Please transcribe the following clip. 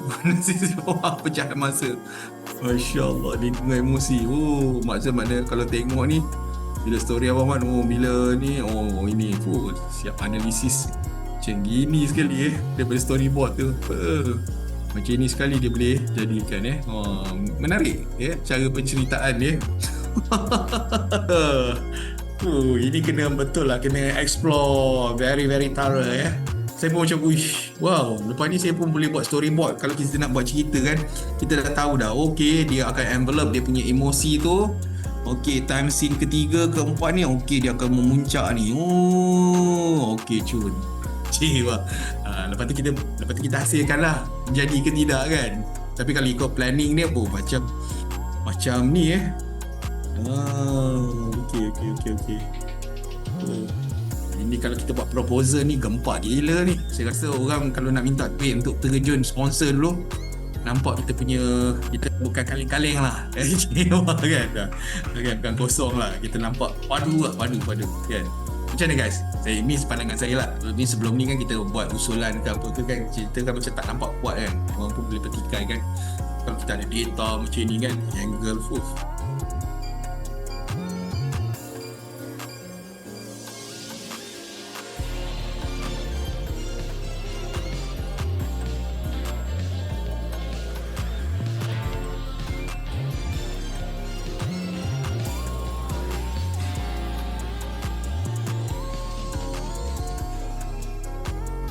Mana sisi bawah pecahan masa. Masya Allah, ni dengan emosi. Oh, makna kalau tengok ni, bila story Abang Man, oh bila ni, oh ini, oh siap analisis macam gini sekali daripada storyboard tu. Macam ni sekali dia boleh jadikan oh, menarik cara penceritaan dia. Ini kena betul lah, kena explore very very thorough Saya pun macam wish, wow, lepas ni saya pun boleh buat storyboard. Kalau kita nak buat cerita kan, kita dah tahu dah, okay, dia akan envelope dia punya emosi tu. Okay, time scene ketiga, keempat ni, okay, dia akan memuncak ni. Oh, okay, cun. Wah. Lepas tu kita hasilkan lah, jadi ke tidak kan. Tapi kalau ikut planning dia, oh, macam ni okay. Ini kalau kita buat proposal ni gempak gila ni. Saya rasa orang kalau nak minta duit untuk terjun sponsor dulu, nampak kita bukan kaleng-kaleng lah kan? Bukan kosong lah. Kita nampak padu kan. Macam mana guys? Ini pandangan saya lah. Ni sebelum ni kan kita buat usulan ke apa ke kan, cerita kan macam tak nampak kuat kan. Orang pun boleh petikai kan. Kalau kita ada data macam ni kan, angle